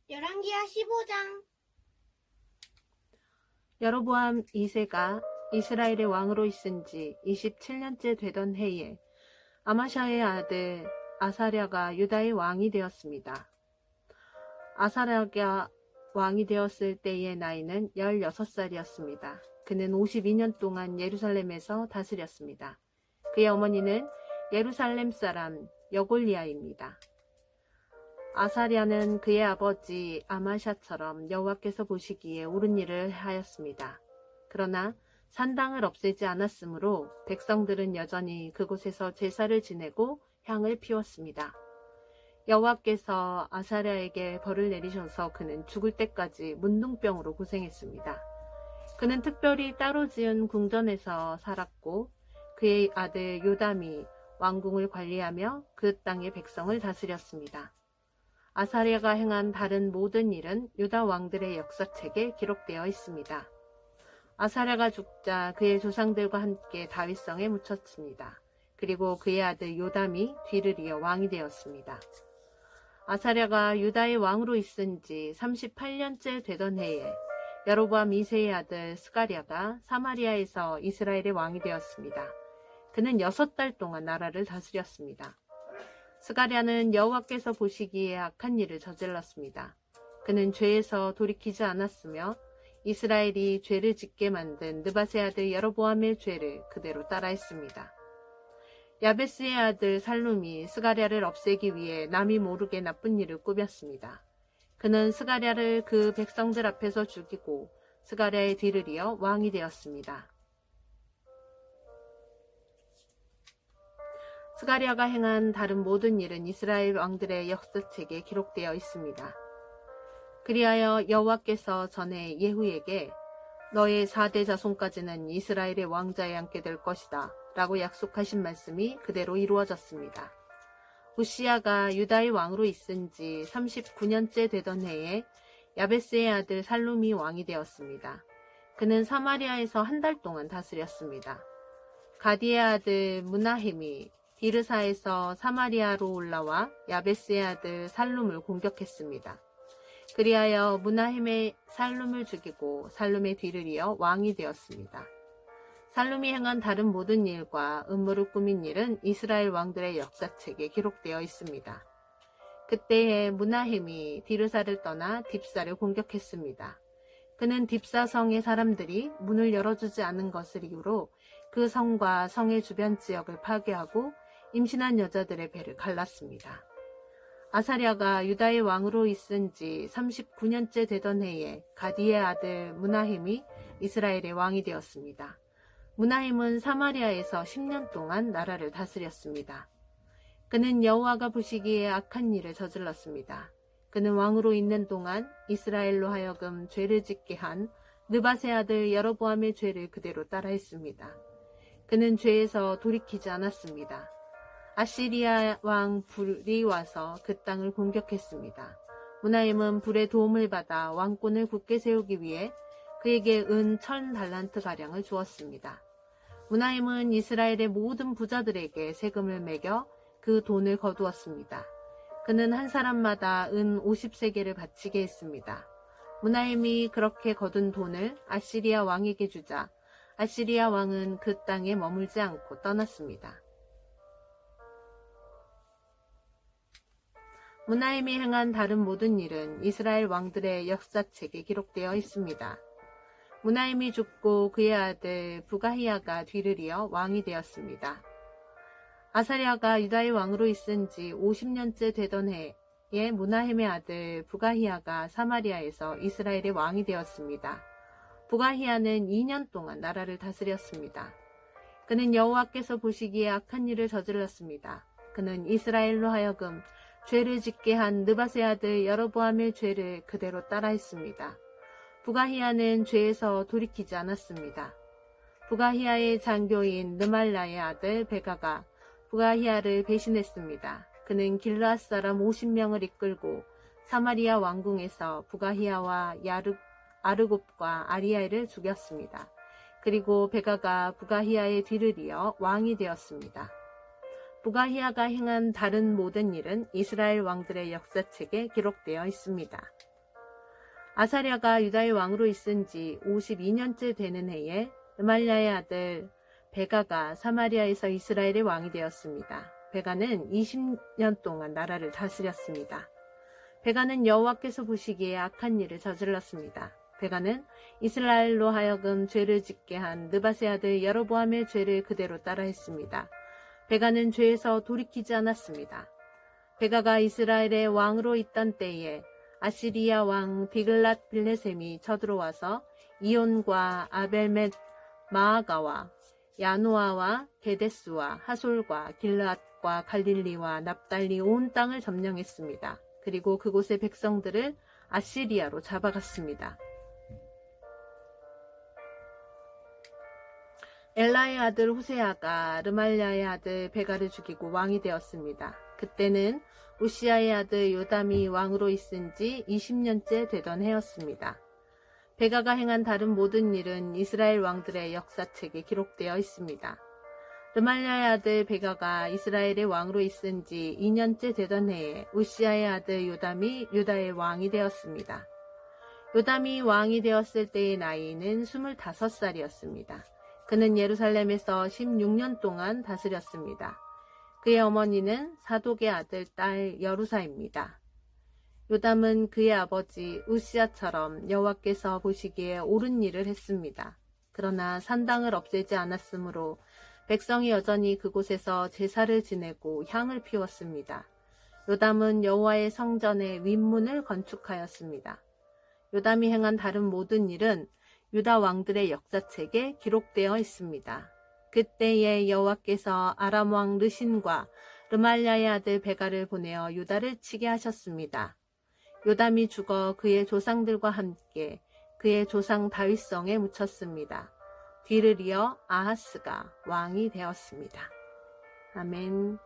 열왕기하 15장. 여로보암 2세가 이스라엘의 왕으로 있은 지 27년째 되던 해에 아마샤의 아들 아사랴가 유다의 왕이 되었습니다. 아사랴가 왕이 되었을 때의 나이는 16살이었습니다. 그는 52년 동안 예루살렘에서 다스렸습니다. 그의 어머니는 예루살렘 사람 여골리아입니다. 아사랴는 그의 아버지 아마샤처럼 여호와께서 보시기에 옳은 일을 하였습니다. 그러나 산당을 없애지 않았으므로 백성들은 여전히 그곳에서 제사를 지내고 향을 피웠습니다. 여호와께서 아사랴에게 벌을 내리셔서 그는 죽을 때까지 문둥병으로 고생했습니다. 그는 특별히 따로 지은 궁전에서 살았고 그의 아들 요담이 왕궁을 관리하며 그 땅의 백성을 다스렸습니다. 아사랴가 행한 다른 모든 일은 유다 왕들의 역사책에 기록되어 있습니다. 아사랴가 죽자 그의 조상들과 함께 다윗성에 묻혔습니다. 그리고 그의 아들 요담이 뒤를 이어 왕이 되었습니다. 아사랴가 유다의 왕으로 있은 지 38년째 되던 해에 여로보암 2세의 아들 스가랴가 사마리아에서 이스라엘의 왕이 되었습니다. 그는 6달 동안 나라를 다스렸습니다. 스가랴는 여호와께서 보시기에 악한 일을 저질렀습니다. 그는 죄에서 돌이키지 않았으며 이스라엘이 죄를 짓게 만든 느밧의 아들 여로보암의 죄를 그대로 따라했습니다. 야베스의 아들 살룸이 스가랴를 없애기 위해 남이 모르게 나쁜 일을 꾸몄습니다. 그는 스가랴를 그 백성들 앞에서 죽이고 스가랴의 뒤를 이어 왕이 되었습니다. 스가랴가 행한 다른 모든 일은 이스라엘 왕들의 역사책에 기록되어 있습니다. 그리하여 여호와께서 전에 예후에게 너의 4대 자손까지는 이스라엘의 왕자에 앉게 될 것이다 라고 약속하신 말씀이 그대로 이루어졌습니다. 우시야가 유다의 왕으로 있은 지 39년째 되던 해에 야베스의 아들 살룸이 왕이 되었습니다. 그는 사마리아에서 한 달 동안 다스렸습니다. 가디의 아들 무나헴이 디르사에서 사마리아로 올라와 야베스의 아들 살룸을 공격했습니다. 그리하여 무나헴의 살룸을 죽이고 살룸의 뒤를 이어 왕이 되었습니다. 살룸이 행한 다른 모든 일과 음모를 꾸민 일은 이스라엘 왕들의 역사책에 기록되어 있습니다. 그때에 무나헴이 디르사를 떠나 딥사를 공격했습니다. 그는 딥사 성의 사람들이 문을 열어주지 않은 것을 이유로 그 성과 성의 주변 지역을 파괴하고 임신한 여자들의 배를 갈랐습니다. 아사랴가 유다의 왕으로 있은 지 39년째 되던 해에 가디의 아들 무나헴이 이스라엘의 왕이 되었습니다. 무나헴은 사마리아에서 10년 동안 나라를 다스렸습니다. 그는 여호와가 보시기에 악한 일을 저질렀습니다. 그는 왕으로 있는 동안 이스라엘로 하여금 죄를 짓게 한 느밧의 아들 여로보암의 죄를 그대로 따라했습니다. 그는 죄에서 돌이키지 않았습니다. 아시리아 왕 불이 와서 그 땅을 공격했습니다. 무나헴은 불의 도움을 받아 왕권을 굳게 세우기 위해 그에게 은 1000달란트가량을 주었습니다. 무나헴은 이스라엘의 모든 부자들에게 세금을 매겨 그 돈을 거두었습니다. 그는 한 사람마다 은 50세겔을 바치게 했습니다. 무나헴이 그렇게 거둔 돈을 아시리아 왕에게 주자 아시리아 왕은 그 땅에 머물지 않고 떠났습니다. 무나헴이 행한 다른 모든 일은 이스라엘 왕들의 역사책에 기록되어 있습니다. 무나헴이 죽고 그의 아들 부가히야가 뒤를 이어 왕이 되었습니다. 아사랴가 유다의 왕으로 있은 지 50년째 되던 해에 무나헴의 아들 부가히야가 사마리아에서 이스라엘의 왕이 되었습니다. 부가히야는 2년 동안 나라를 다스렸습니다. 그는 여호와께서 보시기에 악한 일을 저질렀습니다. 그는 이스라엘로 하여금 죄를 짓게 한 느밧의 아들 여로보암의 죄를 그대로 따라했습니다. 부가히야는 죄에서 돌이키지 않았습니다. 부가히야의 장교인 느말라의 아들 베가가 부가히야를 배신했습니다. 그는 길르앗 사람 50명을 이끌고 사마리아 왕궁에서 부가히야와 아르곱과 아리엘을 죽였습니다. 그리고 베가가 부가히야의 뒤를 이어 왕이 되었습니다. 부가히야가 행한 다른 모든 일은 이스라엘 왕들의 역사책에 기록되어 있습니다. 아사랴가 유다의 왕으로 있은 지 52년째 되는 해에 르말랴의 아들 베가가 사마리아에서 이스라엘의 왕이 되었습니다. 베가는 20년 동안 나라를 다스렸습니다. 베가는 여호와께서 보시기에 악한 일을 저질렀습니다. 베가는 이스라엘로 하여금 죄를 짓게 한 느밧의 아들 여로보암의 죄를 그대로 따라했습니다. 베가는 죄에서 돌이키지 않았습니다. 베가가 이스라엘의 왕으로 있던 때에 아시리아 왕 디글랏 빌레셈이 쳐들어와서 이온과 아벨멧 마아가와 야노아와 게데스와 하솔과 길르앗과 갈릴리와 납달리 온 땅을 점령했습니다. 그리고 그곳의 백성들을 아시리아로 잡아갔습니다. 엘라의 아들 호세아가 르말랴의 아들 베가를 죽이고 왕이 되었습니다. 그때는 우시아의 아들 요담이 왕으로 있은 지 20년째 되던 해였습니다. 베가가 행한 다른 모든 일은 이스라엘 왕들의 역사책에 기록되어 있습니다. 르말랴의 아들 베가가 이스라엘의 왕으로 있은 지 2년째 되던 해에 우시아의 아들 요담이 유다의 왕이 되었습니다. 요담이 왕이 되었을 때의 나이는 25살이었습니다. 그는 예루살렘에서 16년 동안 다스렸습니다. 그의 어머니는 사독의 아들 딸 여루사입니다. 요담은 그의 아버지 우시아처럼 여호와께서 보시기에 옳은 일을 했습니다. 그러나 산당을 없애지 않았으므로 백성이 여전히 그곳에서 제사를 지내고 향을 피웠습니다. 요담은 여호와의 성전의 윗문을 건축하였습니다. 요담이 행한 다른 모든 일은 유다 왕들의 역사책에 기록되어 있습니다. 그때에 여호와께서 아람 왕 르신과 르말랴의 아들 베가를 보내어 유다를 치게 하셨습니다. 요담이 죽어 그의 조상들과 함께 그의 조상 다윗성에 묻혔습니다. 뒤를 이어 아하스가 왕이 되었습니다. 아멘.